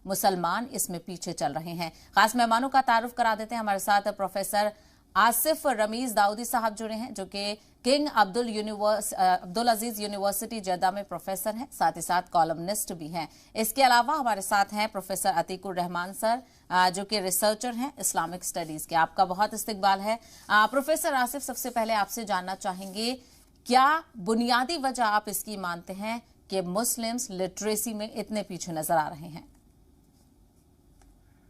मुसलमान इसमें पीछे चल रहे हैं। खास मेहमानों का तारुफ करा देते हैं। हमारे साथ प्रोफेसर आसिफ रमीज दाऊदी साहब जुड़े हैं, जो कि किंग अब्दुल अजीज यूनिवर्सिटी जद्दा में प्रोफेसर हैं, साथ ही साथ कॉलमनिस्ट भी हैं। इसके अलावा हमारे साथ हैं प्रोफेसर अतीकुर रहमान सर, जो कि रिसर्चर हैं इस्लामिक स्टडीज के। आपका बहुत इस्तकबाल है। प्रोफेसर आसिफ, सबसे पहले आपसे जानना चाहेंगे, क्या बुनियादी वजह आप इसकी मानते हैं कि मुस्लिम्स लिटरेसी में इतने पीछे नजर आ रहे हैं?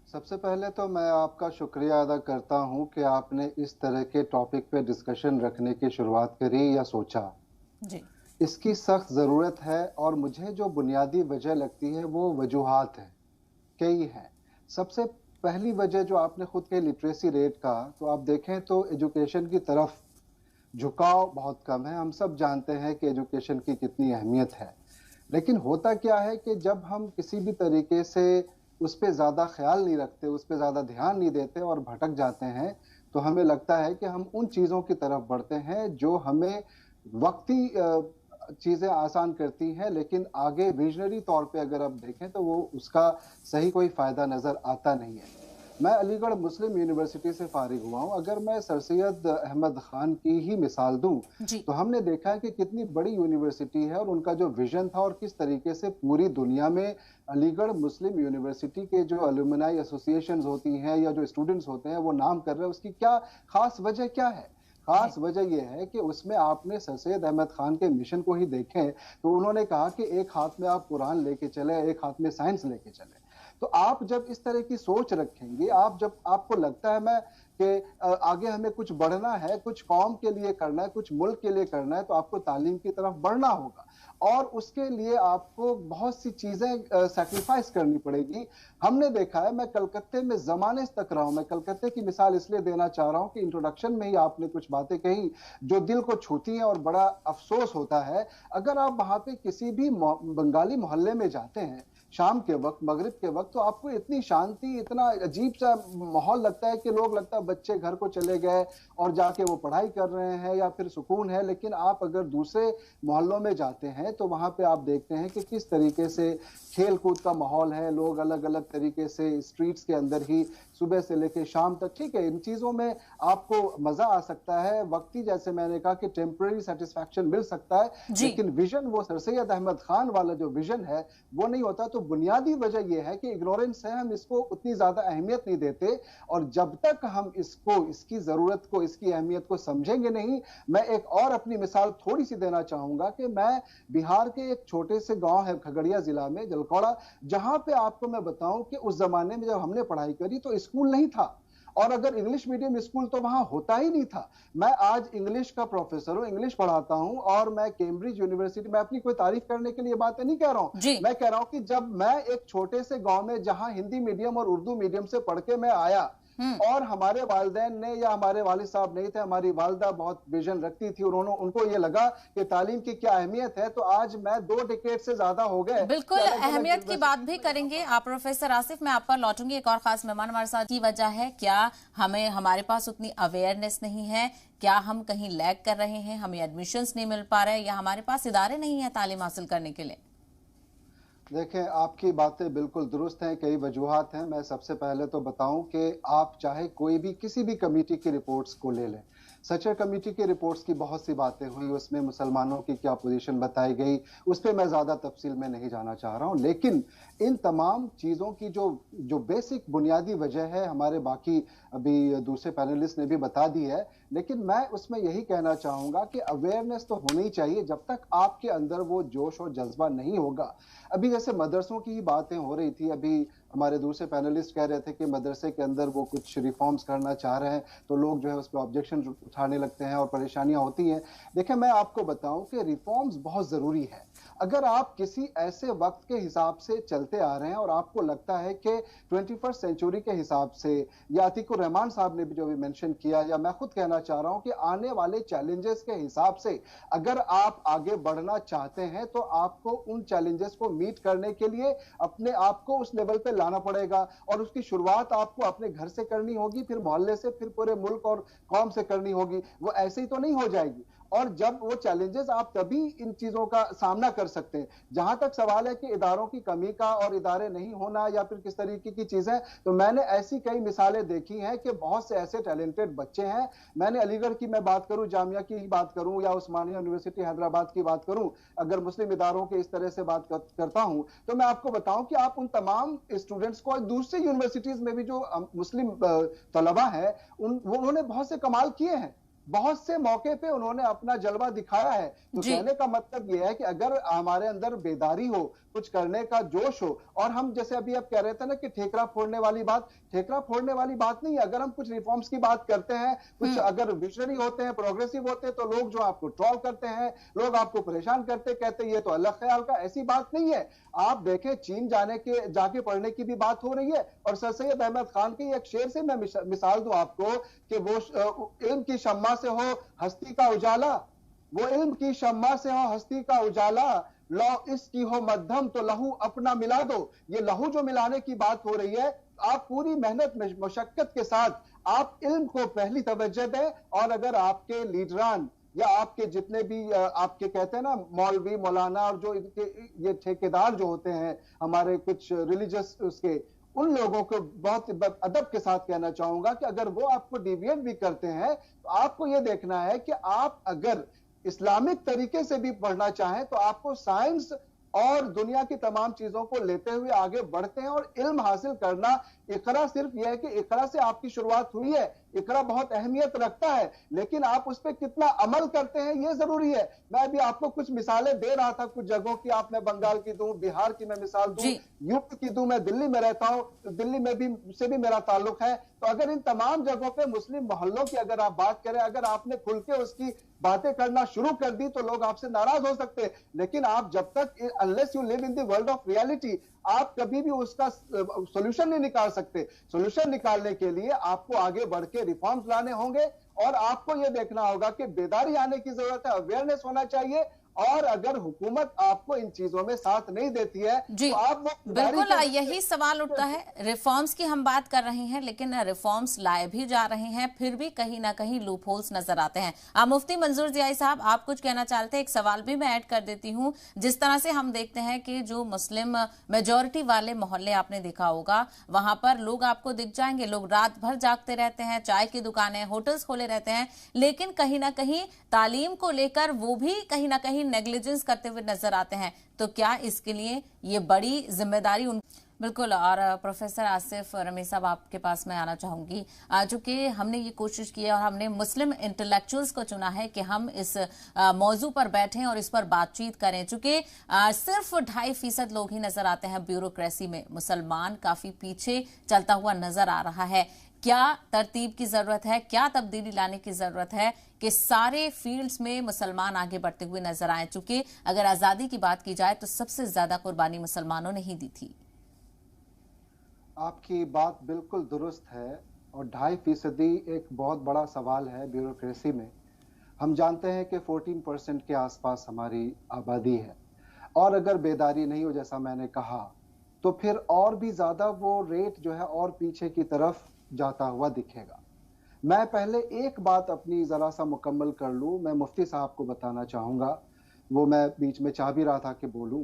सबसे पहले तो मैं आपका शुक्रिया अदा करता हूं कि आपने इस तरह के टॉपिक पे डिस्कशन रखने की शुरुआत करी या सोचा। जी। इसकी सख्त ज़रूरत है और मुझे जो बुनियादी वजह लगती है वो वजूहात है, कई हैं। सबसे पहली वजह जो आपने खुद के लिटरेसी रेट का, तो आप देखें तो एजुकेशन की तरफ झुकाव बहुत कम है। हम सब जानते हैं कि एजुकेशन की कितनी अहमियत है, लेकिन होता क्या है कि जब हम किसी भी तरीके से उस पर ज़्यादा ख्याल नहीं रखते, उस पर ज़्यादा ध्यान नहीं देते और भटक जाते हैं, तो हमें लगता है कि हम उन चीज़ों की तरफ बढ़ते हैं जो हमें वक्ती चीज़ें आसान करती हैं, लेकिन आगे विजनरी तौर पे अगर आप देखें तो वो उसका सही कोई फ़ायदा नज़र आता नहीं है। मैं अलीगढ़ मुस्लिम यूनिवर्सिटी से फारिग हुआ हूँ। अगर मैं सर सैयद अहमद खान की ही मिसाल दूं, तो हमने देखा है कि कितनी बड़ी यूनिवर्सिटी है और उनका जो विजन था और किस तरीके से पूरी दुनिया में अलीगढ़ मुस्लिम यूनिवर्सिटी के जो अलुमनाई एसोसिएशंस होती हैं या जो स्टूडेंट्स होते हैं वो नाम कर रहे हैं। उसकी क्या खास वजह क्या है? खास वजह यह है कि उसमें आपने सर सैयद अहमद खान के मिशन को ही देखें तो उन्होंने कहा कि एक हाथ में आप कुरान लेके चले, एक हाथ में साइंस लेके चले। तो आप जब इस तरह की सोच रखेंगे, आप जब आपको लगता है कि आगे हमें कुछ बढ़ना है, कुछ कौम के लिए करना है, कुछ मुल्क के लिए करना है, तो आपको तालीम की तरफ बढ़ना होगा और उसके लिए आपको बहुत सी चीजें सैक्रिफाइस करनी पड़ेगी। हमने देखा है, मैं कलकत्ते में जमाने से तक रहा हूं, मैं कलकत्ते की मिसाल इसलिए देना चाह रहा हूं कि इंट्रोडक्शन में ही आपने कुछ बातें कही जो दिल को छूती हैं और बड़ा अफसोस होता है। अगर आप वहां पे किसी भी बंगाली मोहल्ले में जाते हैं शाम के वक्त, मगरिब के वक्त, तो आपको इतनी शांति, इतना अजीब सा माहौल लगता है कि लोग लगता है बच्चे घर को चले गए और जाके वो पढ़ाई कर रहे हैं या फिर सुकून है। लेकिन आप अगर दूसरे मोहल्लों में जाते हैं तो वहां पे आप देखते हैं कि किस तरीके से खेल कूद का माहौल है, लोग अलग अलग तरीके से स्ट्रीट्स के अंदर ही सुबह से लेकर शाम तक। ठीक है, इन चीजों में आपको मजा आ सकता है, वक्ती, जैसे मैंने कहा कि टेम्पररी सेटिस्फैक्शन मिल सकता है, लेकिन विजन वो सर सैयद अहमद खान वाला जो विजन है वो नहीं होता। तो बुनियादी वजह यह है कि इग्नोरेंस है, हम इसको उतनी ज्यादा अहमियत नहीं देते और जब तक हम इसको, इसकी जरूरत को, इसकी अहमियत को समझेंगे नहीं। मैं एक और अपनी मिसाल थोड़ी सी देना चाहूंगा कि मैं बिहार के एक छोटे से गांव है खगड़िया जिला में, जलकौड़ा, जहां पे आपको मैं बताऊं कि उस जमाने में जब हमने पढ़ाई करी तो स्कूल नहीं था और अगर इंग्लिश मीडियम स्कूल तो वहां होता ही नहीं था। मैं आज इंग्लिश का प्रोफेसर हूं, इंग्लिश पढ़ाता हूं और मैं कैम्ब्रिज यूनिवर्सिटी, मैं अपनी कोई तारीफ करने के लिए बातें नहीं कह रहा हूं, मैं कह रहा हूं कि जब मैं एक छोटे से गांव में जहां हिंदी मीडियम और उर्दू मीडियम से पढ़ के मैं आया और हमारे वालिदैन ने या हमारे वालिद साहब नहीं थे, हमारी वालदा बहुत विजन रखती थी, उनको ये लगा कि तालीम की क्या अहमियत है, तो आज मैं 2 डिकेड से ज्यादा हो गए। बिल्कुल अहमियत की बात भी करेंगे आप प्रोफेसर आसिफ, मैं आप पर लौटूंगी। एक और खास मेहमान हमारे साथ की वजह है, क्या हमारे पास उतनी अवेयरनेस नहीं है, क्या हम कहीं लैग कर रहे हैं, हमें एडमिशंस नहीं मिल पा रहे या हमारे पास इदारे नहीं है तालीम हासिल करने के लिए? देखें, आपकी बातें बिल्कुल दुरुस्त हैं, कई वजूहात हैं। मैं सबसे पहले तो बताऊं कि आप चाहे कोई भी किसी भी कमेटी की रिपोर्ट्स को ले लें, सचर कमेटी की रिपोर्ट्स की बहुत सी बातें हुई, उसमें मुसलमानों की क्या पोजीशन बताई गई, उस पर मैं ज़्यादा तफसील में नहीं जाना चाह रहा हूं। लेकिन इन तमाम चीज़ों की जो बेसिक बुनियादी वजह है, हमारे बाकी अभी दूसरे पैनलिस्ट ने भी बता दी है, लेकिन मैं उसमें यही कहना चाहूँगा कि अवेयरनेस तो होनी चाहिए। जब तक आपके अंदर वो जोश और जज्बा नहीं होगा, अभी जैसे मदरसों की ही बातें हो रही थी, अभी हमारे दूसरे पैनलिस्ट कह रहे थे कि मदरसे के अंदर वो कुछ रिफॉर्म्स करना चाह रहे हैं, तो लोग जो है उस पर ऑब्जेक्शन उठाने लगते हैं और परेशानियां होती हैं। देखिए, मैं आपको बताऊं कि रिफॉर्म्स बहुत ज़रूरी है। अगर आप किसी ऐसे वक्त के हिसाब से चलते आ रहे हैं और आपको लगता है कि 21st सेंचुरी के हिसाब से, या अतीकुर रहमान साहब ने भी जो भी मेंशन किया, या मैं खुद कहना चाह रहा हूं कि आने वाले चैलेंजेस के हिसाब से अगर आप आगे बढ़ना चाहते हैं तो आपको उन चैलेंजेस को मीट करने के लिए अपने आप को उस लेवल पे लाना पड़ेगा और उसकी शुरुआत आपको अपने घर से करनी होगी, फिर मोहल्ले से, फिर पूरे मुल्क और कौम से करनी होगी। वो ऐसे ही तो नहीं हो जाएगी। और जब वो चैलेंजेस आप तभी इन चीजों का सामना कर सकते हैं। जहां तक सवाल है कि इदारों की कमी का और इदारे नहीं होना या फिर किस तरीके की चीजें, तो मैंने ऐसी कई मिसालें देखी हैं कि बहुत से ऐसे टैलेंटेड बच्चे हैं। मैंने अलीगढ़ की मैं बात करूं, जामिया की ही बात करूं या उस्मानिया यूनिवर्सिटी हैदराबाद की बात करूं, अगर मुस्लिम इदारों के इस तरह से बात करता हूं, तो मैं आपको बताऊं कि आप उन तमाम स्टूडेंट्स को दूसरी यूनिवर्सिटीज में भी जो मुस्लिम तलबा है उन्होंने बहुत से कमाल किए हैं, बहुत से मौके पे उन्होंने अपना जलवा दिखाया है। तो कहने का मतलब यह है कि अगर हमारे अंदर बेदारी हो, कुछ करने का जोश हो, और हम जैसे अभी आप कह रहे थे ना कि ठेकरा फोड़ने वाली बात नहीं है। अगर हम कुछ रिफॉर्म्स की बात करते हैं, कुछ अगर विजनरी होते हैं, प्रोग्रेसिव होते हैं, तो लोग जो आपको ट्रोल करते हैं, लोग आपको परेशान करते, कहते ये तो अलग ख्याल का, ऐसी बात नहीं है। आप देखें चीन जाके पढ़ने की भी बात हो रही है, और सर सैयद अहमद खान के एक शेर से मैं मिसाल दूं आपको कि वो इल्म की शम्मा से हो हस्ती का उजाला, वो इल्म की शम्मा से हो हस्ती का उजाला, लौ इसकी हो मध्यम तो लहू अपना मिला दो। ये लहू जो मिलाने की बात हो रही है, आप पूरी मेहनत मशक्कत के साथ आप इल्म को पहली तवज्जो दें, और अगर आपके लीडरान या आपके जितने भी आपके कहते हैं ना मौलवी मौलाना और जो ये ठेकेदार जो होते हैं हमारे कुछ रिलीजियस उसके, उन लोगों को बहुत अदब के साथ कहना चाहूंगा कि अगर वो आपको डिविएट भी करते हैं, तो आपको ये देखना है कि आप अगर इस्लामिक तरीके से भी पढ़ना चाहें तो आपको साइंस और दुनिया की तमाम चीजों को लेते हुए आगे बढ़ते हैं। और इल्म हासिल करना, इकरा सिर्फ यह है कि इकरा से आपकी शुरुआत हुई है, इकरा बहुत अहमियत रखता है, लेकिन आप उस पर कितना अमल करते हैं ये जरूरी है। मैं अभी आपको कुछ मिसालें दे रहा था कुछ जगहों की, आप मैं बंगाल की दूं, बिहार की मैं मिसाल दूं, यूपी की दूं, मैं दिल्ली में रहता हूं, दिल्ली में भी से भी मेरा ताल्लुक है। तो अगर इन तमाम जगहों पे मुस्लिम मोहल्लों की अगर आप बात करें, अगर आपने खुल के उसकी बातें करना शुरू कर दी तो लोग आपसे नाराज हो सकते हैं, लेकिन आप जब तक unless you live in the world of reality, आप कभी भी उसका सॉल्यूशन नहीं निकाल सकते। सॉल्यूशन निकालने के लिए आपको आगे बढ़ के रिफॉर्म्स लाने होंगे, और आपको यह देखना होगा कि बेदारी आने की जरूरत है, अवेयरनेस होना चाहिए। और अगर हुकूमत आपको इन चीजों में साथ नहीं देती है तो आप बिल्कुल यही सवाल उठता है। रिफॉर्म्स की हम बात कर रहे हैं, लेकिन रिफॉर्म्स लाए भी जा रहे हैं, फिर भी कहीं ना कहीं लूप होल्स नजर आते हैं। मुफ्ती मंजूर जियाई साहब, आप कुछ कहना चाहते हैं? एक सवाल भी मैं ऐड कर देती हूँ। जिस तरह से हम देखते हैं कि जो मुस्लिम मेजोरिटी वाले मोहल्ले आपने देखा होगा, वहां पर लोग आपको दिख जाएंगे, लोग रात भर जागते रहते हैं, चाय की दुकानें होटल्स खोले रहते हैं, लेकिन कहीं ना कहीं तालीम को लेकर वो भी कहीं ना कहीं नेग्लिजेंस करते हुए नजर आते हैं। तो क्या इसके लिए ये बड़ी जिम्मेदारी उन बिल्कुल। और प्रोफेसर आसिफ रमीज साहब, आपके पास मैं आना चाहूंगी। चूंकि हमने ये कोशिश की है और हमने मुस्लिम इंटेलेक्चुअल्स को चुना है कि हम इस मौजू पर बैठें और इस पर बातचीत करें, चूंकि सिर्फ 2.5% लोग ही नजर आते हैं ब्यूरोक्रेसी में। मुसलमान काफी पीछे चलता हुआ नजर आ रहा है। क्या तरतीब की जरूरत है, क्या तब्दीली लाने की जरूरत है कि सारे फील्ड्स में मुसलमान आगे बढ़ते हुए नजर आए? चूंकि अगर आजादी की बात की जाए तो सबसे ज्यादा कुर्बानी मुसलमानों ने ही दी थी। आपकी बात बिल्कुल दुरुस्त है, और 2.5% एक बहुत बड़ा सवाल है ब्यूरोक्रेसी में। हम जानते हैं कि 14% के आसपास हमारी आबादी है, और अगर बेदारी नहीं हो जैसा मैंने कहा, तो फिर और भी ज्यादा वो रेट जो है और पीछे की तरफ जाता हुआ दिखेगा। मैं पहले एक बात अपनी जरा सा मुकम्मल कर लूं, मैं मुफ्ती साहब को बताना चाहूंगा, वो मैं बीच में चाह भी रहा था कि बोलूं।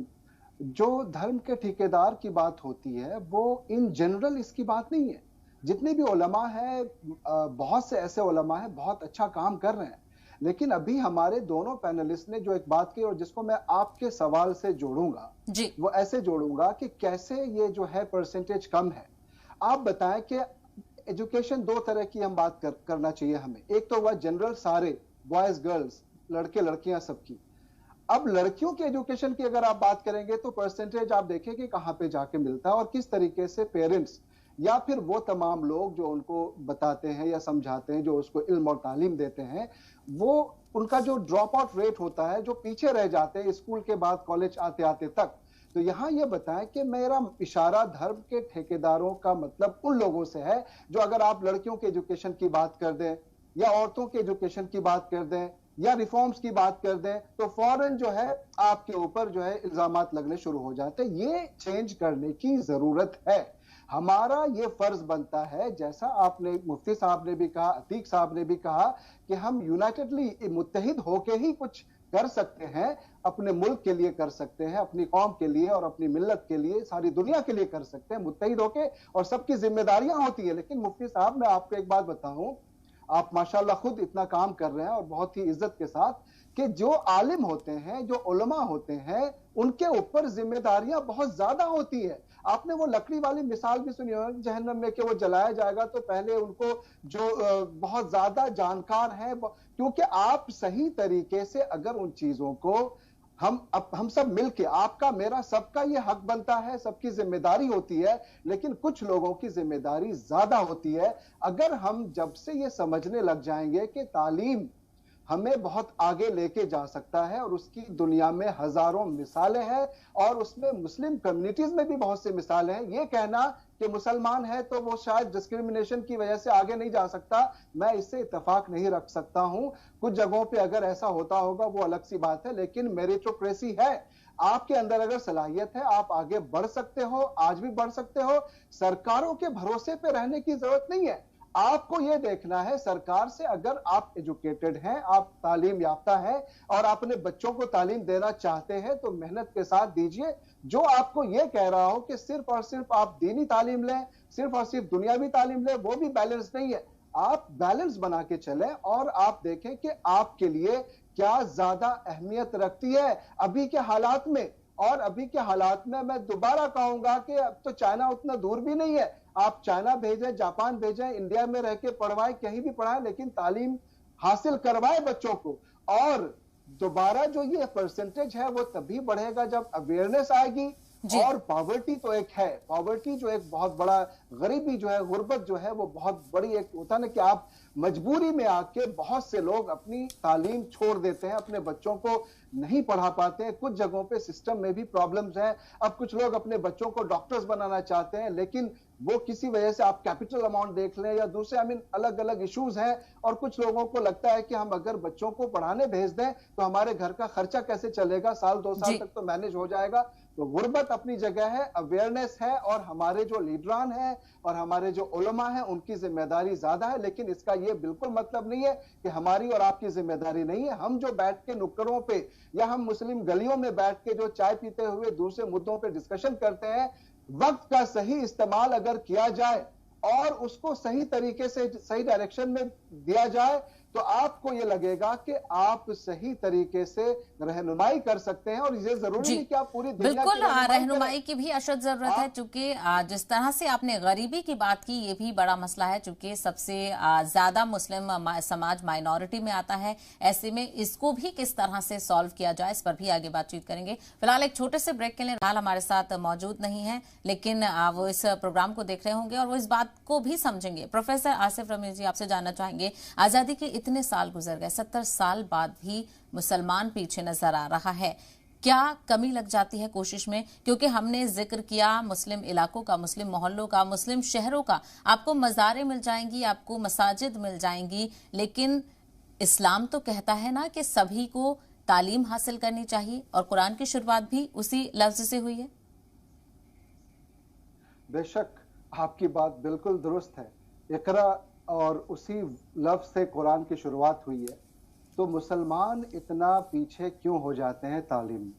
जो धर्म के ठेकेदार की बात होती है वो इन जनरल इसकी बात नहीं है। जितने भी उलमा है, बहुत से ऐसे उलमा है बहुत अच्छा काम कर रहे हैं, लेकिन अभी हमारे दोनों पैनलिस्ट ने जो एक बात की और जिसको मैं आपके सवाल से जोड़ूंगा जी, वो ऐसे जोड़ूंगा कि कैसे ये जो है परसेंटेज कम है। आप बताएं कि एजुकेशन दो तरह की हम बात करना चाहिए हमें। एक तो हुआ जनरल, सारे बॉयज गर्ल्स, लड़के लड़कियां सबकी। अब लड़कियों की एजुकेशन की अगर आप बात करेंगे तो परसेंटेज आप देखें कि कहां पे जाके मिलता है, और किस तरीके से पेरेंट्स या फिर वो तमाम लोग जो उनको बताते हैं या समझाते हैं, जो उसको इल्म और तालीम देते हैं, वो उनका जो ड्रॉप आउट रेट होता है, जो पीछे रह जाते हैं स्कूल के बाद कॉलेज आते आते तक। तो यहां ये बताएं कि मेरा इशारा धर्म के ठेकेदारों का मतलब उन लोगों से है जो, अगर आप लड़कियों के एजुकेशन की बात कर दें या औरतों के एजुकेशन की बात कर दें या रिफॉर्म्स की बात कर दें तो फौरन जो है आपके ऊपर जो है इल्जामात लगने शुरू हो जाते हैं। ये चेंज करने की जरूरत है। हमारा ये फर्ज बनता है, जैसा आपने मुफ्ती साहब ने भी कहा, अतीक साहब ने भी कहा, कि हम यूनाइटेडली मुत्तहिद होके ही कुछ कर सकते हैं, अपने मुल्क के लिए कर सकते हैं, अपनी कौम के लिए और अपनी मिल्लत के लिए, सारी दुनिया के लिए कर सकते हैं मुत्तहिद होके, और सबकी जिम्मेदारियां होती है। लेकिन मुफ्ती साहब, मैं आपको एक बात बताऊं, आप माशाल्लाह खुद इतना काम कर रहे हैं और बहुत ही इज्जत के साथ, कि जो आलिम होते हैं, जो उलमा होते हैं, उनके ऊपर जिम्मेदारियां बहुत ज्यादा होती है। आपने वो लकड़ी वाली मिसाल भी सुनी होगी जहन्नम में, कि वो जलाया जाएगा तो पहले उनको जो बहुत ज्यादा जानकार है, क्योंकि आप सही तरीके से अगर उन चीजों को हम सब मिलके, आपका मेरा सबका ये हक बनता है, सबकी जिम्मेदारी होती है, लेकिन कुछ लोगों की जिम्मेदारी ज्यादा होती है। अगर हम जब से ये समझने लग जाएंगे कि तालीम हमें बहुत आगे लेके जा सकता है, और उसकी दुनिया में हजारों मिसालें हैं, और उसमें मुस्लिम कम्युनिटीज में भी बहुत सी मिसालें हैं। ये कहना कि मुसलमान है तो वो शायद डिस्क्रिमिनेशन की वजह से आगे नहीं जा सकता, मैं इससे इत्तेफाक नहीं रख सकता हूं। कुछ जगहों पे अगर ऐसा होता होगा वो अलग सी बात है, लेकिन मेरिटोक्रेसी है। आपके अंदर अगर सलाहियत है, आप आगे बढ़ सकते हो, आज भी बढ़ सकते हो। सरकारों के भरोसे पे रहने की जरूरत नहीं है। आपको यह देखना है, सरकार से अगर आप एजुकेटेड हैं, आप तालीम याफ्ता हैं और अपने बच्चों को तालीम देना चाहते हैं, तो मेहनत के साथ दीजिए। जो आपको यह कह रहा हो कि सिर्फ और सिर्फ आप दीनी तालीम लें, सिर्फ और सिर्फ दुनियावी तालीम लें, वो भी बैलेंस नहीं है। आप बैलेंस बना के चलें और आप देखें कि आपके लिए क्या ज्यादा अहमियत रखती है अभी के हालात में। और अभी के हालात में मैं दोबारा कहूंगा कि अब तो चाइना उतना दूर भी नहीं है। आप चाइना भेजें, जापान भेजें, इंडिया में रह के पढ़वाएं, कहीं भी पढ़ाएं, लेकिन तालीम हासिल करवाएं बच्चों को। और दोबारा जो ये परसेंटेज है वो तभी बढ़ेगा जब अवेयरनेस आएगी। और पॉवर्टी तो एक है, पॉवर्टी जो एक बहुत बड़ा, गरीबी जो है, गुर्बत जो है, वो बहुत बड़ी एक होता है ना, कि आप मजबूरी में आके बहुत से लोग अपनी तालीम छोड़ देते हैं, अपने बच्चों को नहीं पढ़ा पाते हैं। कुछ जगहों पे सिस्टम में भी प्रॉब्लम्स हैं। अब कुछ लोग अपने बच्चों को डॉक्टर्स बनाना चाहते हैं, लेकिन वो किसी वजह से, आप कैपिटल अमाउंट देख लें या दूसरे अलग अलग इश्यूज हैं। और कुछ लोगों को लगता है कि हम अगर बच्चों को पढ़ाने भेज दें तो हमारे घर का खर्चा कैसे चलेगा, साल 2 साल तक तो मैनेज हो जाएगा। तो गुर्बत अपनी जगह है, अवेयरनेस है, और हमारे जो लीडरान हैं और हमारे जो उलमा हैं उनकी जिम्मेदारी ज्यादा है। लेकिन इसका ये बिल्कुल मतलब नहीं है कि हमारी और आपकी जिम्मेदारी नहीं है। हम जो बैठ के नुक्कड़ों पे या हम मुस्लिम गलियों में बैठ के जो चाय पीते हुए दूसरे मुद्दों पे डिस्कशन करते हैं, वक्त का सही इस्तेमाल अगर किया जाए और उसको सही तरीके से सही डायरेक्शन में दिया जाए, तो आपको ये लगेगा कि आप सही तरीके से रहनुमाई कर सकते हैं। और ये जरूरी नहीं कि आप पूरी दुनिया बिल्कुल रहनुमाई की भी अशद जरूरत है, चूंकि जिस तरह से आपने गरीबी की बात की, ये भी बड़ा मसला है, चूंकि सबसे ज्यादा मुस्लिम समाज माइनॉरिटी में आता है। ऐसे में इसको भी किस तरह से सॉल्व किया जाए, इस पर भी आगे बातचीत करेंगे। फिलहाल एक छोटे से ब्रेक के लिए हाल हमारे साथ मौजूद नहीं है, लेकिन वो इस प्रोग्राम को देख रहे होंगे और वो इस बात को भी समझेंगे। प्रोफेसर आसिफ रमीज जी, आपसे जानना चाहेंगे, आजादी के इतने साल गुजर गए, 70 साल बाद भी मुसलमान पीछे नजर आ रहा है, क्या कमी लग जाती है कोशिश में? क्योंकि हमने जिक्र किया मुस्लिम इलाकों का, मुस्लिम मोहल्लों का, मुस्लिम शहरों का। आपको मज़ारें मिल जाएंगी, आपको मसाजिद मिल जाएंगी, लेकिन इस्लाम तो कहता है ना कि सभी को तालीम हासिल करनी चाहिए, और कुरान की शुरुआत भी उसी लफ्ज से हुई है। बेशक आपकी बात बिल्कुल दुरुस्त है। इकरा और उसी लफ्ज से कुरान की शुरुआत हुई है। तो मुसलमान इतना पीछे क्यों हो जाते हैं तालीम में?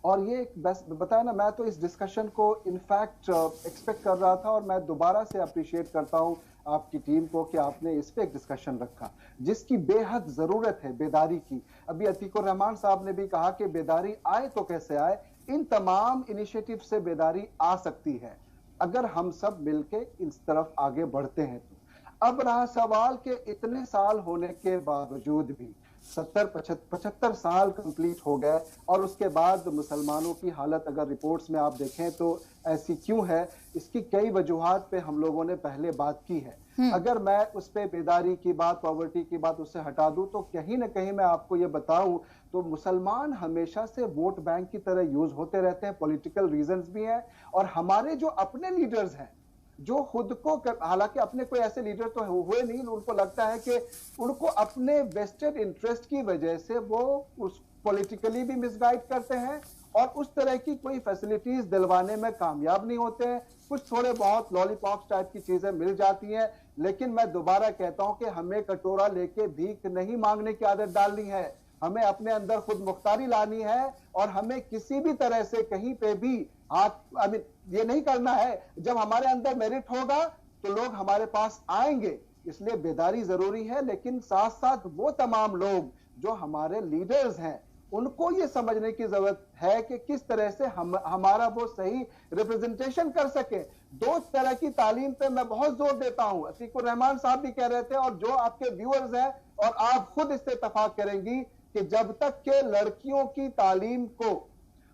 और ये बस बताया ना, मैं तो इस डिस्कशन को इनफैक्ट एक्सपेक्ट कर रहा था, और मैं दोबारा से अप्रिशिएट करता हूं आपकी टीम को कि आपने इस पे एक डिस्कशन रखा, जिसकी बेहद जरूरत है बेदारी की। अभी अतीकुर रहमान साहब ने भी कहा कि बेदारी आए तो कैसे आए। इन तमाम इनिशिएटिव से बेदारी आ सकती है अगर हम सब मिलके इस तरफ आगे बढ़ते हैं। तो अब रहा सवाल कि इतने साल होने के बावजूद भी 75 साल कंप्लीट हो गए, और उसके बाद मुसलमानों की हालत अगर रिपोर्ट्स में आप देखें तो ऐसी क्यों है? इसकी कई वजूहात पे हम लोगों ने पहले बात की है। अगर मैं उस पे बेदारी की बात, पॉवर्टी की बात उससे हटा दूं, तो कहीं ना कहीं मैं आपको ये बताऊं तो मुसलमान हमेशा से वोट बैंक की तरह यूज होते रहते हैं। पॉलिटिकल रीजंस भी हैं, और हमारे जो अपने लीडर्स हैं जो खुद को हालांकि अपने कोई ऐसे लीडर तो हुए नहीं, उनको लगता है कि उनको अपने वेस्टेड इंटरेस्ट की वजह से वो उस पॉलिटिकली भी मिसगाइड करते हैं और उस तरह की कोई फैसिलिटीज दिलवाने में कामयाब नहीं होते हैं। कुछ थोड़े बहुत लॉलीपॉप टाइप की चीजें मिल जाती हैं, लेकिन मैं दोबारा कहता हूं कि हमें कटोरा लेके भीख नहीं मांगने की आदत डालनी है, हमें अपने अंदर खुद मुख्तारी लानी है और हमें किसी भी तरह से कहीं पे भी हाथ ये नहीं करना है। जब हमारे अंदर मेरिट होगा तो लोग हमारे पास आएंगे, इसलिए बेदारी जरूरी है, लेकिन साथ साथ वो तमाम लोग जो हमारे लीडर्स हैं उनको ये समझने की जरूरत है कि किस तरह से हमारा वो सही रिप्रेजेंटेशन कर सके। दो तरह की तालीम पे मैं बहुत जोर देता हूं, अतीकुर रहमान साहब भी कह रहे थे और जो आपके व्यूअर्स हैं और आप खुद इससे इत्तेफाक करेंगी कि जब तक के लड़कियों की तालीम को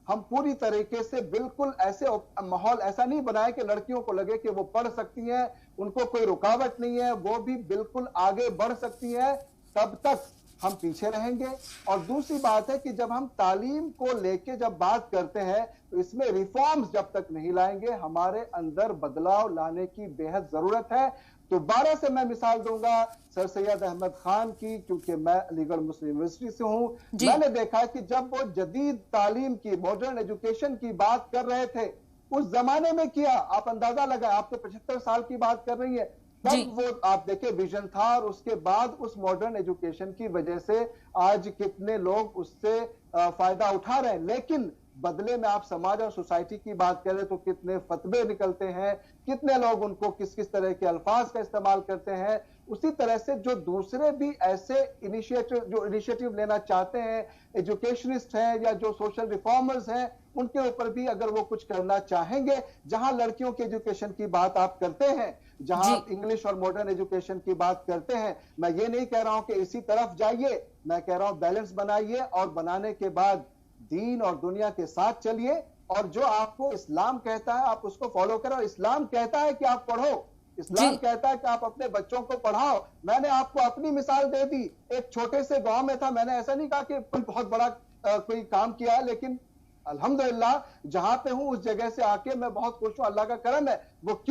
हम पूरी तरीके से बिल्कुल ऐसे माहौल ऐसा नहीं बनाए कि लड़कियों को लगे कि वो पढ़ सकती हैं, उनको कोई रुकावट नहीं है, वो भी बिल्कुल आगे बढ़ सकती है, तब तक हम पीछे रहेंगे। और दूसरी बात है कि जब हम तालीम को लेके जब बात करते हैं तो इसमें रिफॉर्म्स जब तक नहीं लाएंगे, हमारे अंदर बदलाव लाने की बेहद जरूरत है। तो 12 से मैं मिसाल दूंगा सर सैयद अहमद खान की, क्योंकि मैं अलीगढ़ मुस्लिम यूनिवर्सिटी से हूं। मैंने देखा कि जब वो जदीद तालीम की, मॉडर्न एजुकेशन की बात कर रहे थे, उस जमाने में किया, आप अंदाजा लगाए, आप तो 75 साल की बात कर रही है, तब वो आप देखे विजन था और उसके बाद उस मॉडर्न एजुकेशन की वजह से आज कितने लोग उससे फायदा उठा रहे हैं। लेकिन बदले में आप समाज और सोसाइटी की बात करें तो कितने फतवे निकलते हैं, कितने लोग उनको किस किस तरह के अल्फाज का इस्तेमाल करते हैं। उसी तरह से जो दूसरे भी ऐसे इनिशिएटिव लेना चाहते हैं, एजुकेशनिस्ट हैं या जो सोशल रिफॉर्मर्स हैं, उनके ऊपर भी अगर वो कुछ करना चाहेंगे, जहां लड़कियों के एजुकेशन की बात आप करते हैं, जहां इंग्लिश और मॉडर्न एजुकेशन की बात करते हैं, मैं ये नहीं कह रहा हूं कि इसी तरफ जाइए, मैं कह रहा हूं बैलेंस बनाइए और बनाने के बाद दीन और दुनिया के साथ चलिए और जो आपको इस्लाम कहता है आप उसको फॉलो करो। इस्लाम कहता है कि आप पढ़ो, इस्लाम कहता है कि आप अपने बच्चों को पढ़ाओ। मैंने आपको अपनी मिसाल दे दी, एक छोटे से गांव में था, मैंने ऐसा नहीं कहा कि कोई बहुत बड़ा कोई काम किया है, लेकिन अल्हम्दुलिल्लाह जहां पे हूं उस जगह से आके मैं बहुत खुश हूं, अल्लाह का करम है। वो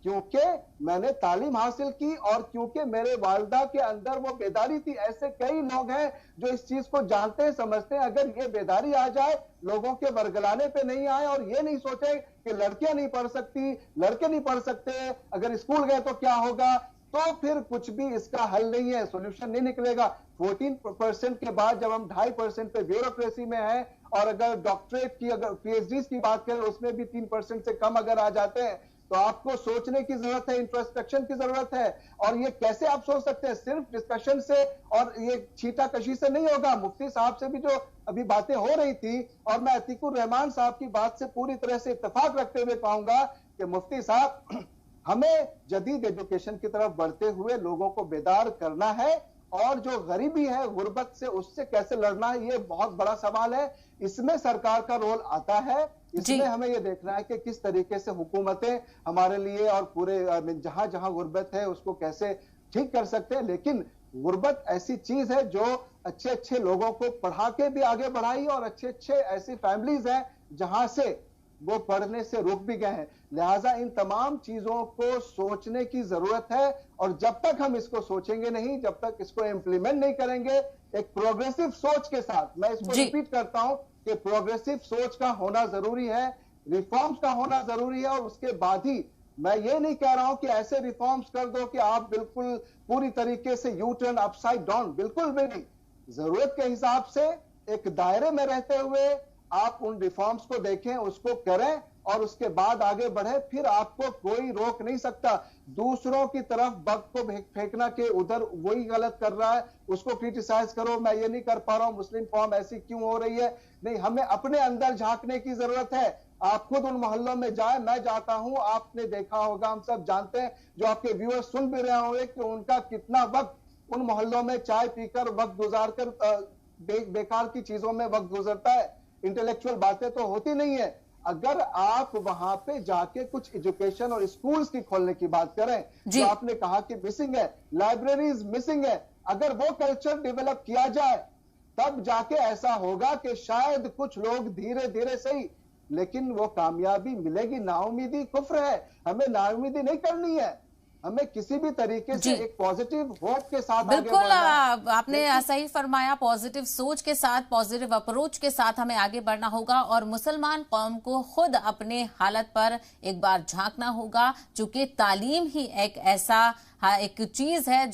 क्योंकि मैंने तालीम हासिल की और क्योंकि मेरे वालिदा के अंदर वो बेदारी थी। ऐसे कई लोग हैं जो इस चीज को जानते हैं, समझते हैं। अगर ये बेदारी आ जाए, लोगों के बरगलाने पे नहीं आए और ये नहीं सोचे कि लड़कियां नहीं पढ़ सकती, लड़के नहीं पढ़ सकते, अगर स्कूल गए तो क्या होगा, तो फिर कुछ भी इसका हल नहीं है, सोल्यूशन नहीं निकलेगा। 14% के बाद जब हम 2.5% पे ब्यूरोक्रेसी में है और अगर डॉक्टरेट की, अगर पीएचडी की बात करें उसमें भी 3% से कम अगर आ जाते हैं, तो आपको सोचने की जरूरत है, इंट्रोस्पेक्शन की जरूरत है। और ये कैसे आप सोच सकते हैं? सिर्फ डिस्कशन से और ये छींटाकशी से नहीं होगा। मुफ्ती साहब से भी जो अभी बातें हो रही थी, और मैं अतीकुर रहमान साहब की बात से पूरी तरह से इत्तेफाक रखते हुए कहूंगा कि मुफ्ती साहब, हमें जदीद एजुकेशन की तरफ बढ़ते हुए लोगों को बेदार करना है और जो गरीबी है, गुर्बत से, उससे कैसे लड़ना है, ये बहुत बड़ा सवाल है। इसमें सरकार का रोल आता है। इसमें हमें ये देखना है कि किस तरीके से हुकूमतें हमारे लिए और पूरे जहां जहां गुर्बत है उसको कैसे ठीक कर सकते हैं। लेकिन गुर्बत ऐसी चीज है जो अच्छे अच्छे लोगों को पढ़ा के भी आगे बढ़ाई और अच्छे अच्छे ऐसी फैमिलीज हैं जहां से वो पढ़ने से रुक भी गए हैं। लिहाजा इन तमाम चीजों को सोचने की जरूरत है और जब तक हम इसको सोचेंगे नहीं, जब तक इसको इंप्लीमेंट नहीं करेंगे एक प्रोग्रेसिव सोच के साथ, मैं इसको रिपीट करता हूं कि प्रोग्रेसिव सोच का होना जरूरी है, रिफॉर्म्स का होना जरूरी है। और उसके बाद ही, मैं ये नहीं कह रहा हूं कि ऐसे रिफॉर्म्स कर दो कि आप बिल्कुल पूरी तरीके से यू टर्न अपसाइड डाउन, बिल्कुल भी नहीं। जरूरत के हिसाब से एक दायरे में रहते हुए आप उन रिफॉर्म्स को देखें, उसको करें और उसके बाद आगे बढ़े। फिर आपको कोई रोक नहीं सकता। दूसरों की तरफ बग को फेंकना के उधर वही गलत कर रहा है, उसको क्रिटिसाइज करो, मैं ये नहीं कर पा रहा हूं, मुस्लिम कौम ऐसी क्यों हो रही है। नहीं, हमें अपने अंदर झांकने की जरूरत है। आप खुद उन मोहल्लों में जाए, मैं जाता हूं, आपने देखा होगा, हम सब जानते हैं, जो आपके व्यूअर्स सुन भी रहे होंगे कि उनका कितना वक्त उन मोहल्लों में चाय पीकर, वक्त गुजार कर बेकार की चीजों में वक्त गुजरता है। इंटेलेक्चुअल बातें तो होती नहीं है। अगर आप वहां पे जाके कुछ एजुकेशन और स्कूल्स की खोलने की बात करें, जो आपने कहा कि मिसिंग है, लाइब्रेरीज मिसिंग है, अगर वो कल्चर डेवलप किया जाए तब जाके ऐसा होगा कि शायद कुछ लोग धीरे धीरे सही, लेकिन वो कामयाबी मिलेगी। नाउमीदी कुफ्र है, हमें नाउमीदी नहीं करनी है, हमें किसी भी तरीके से एक पॉजिटिव होप के साथ आगे बिल्कुल बढ़ना है। आपने सही फरमाया, पॉजिटिव सोच के साथ, पॉजिटिव अप्रोच के साथ हमें आगे बढ़ना होगा और मुसलमान कौम को खुद अपने हालत पर एक बार झांकना होगा, चूंकि तालीम ही एक ऐसा एक चीज है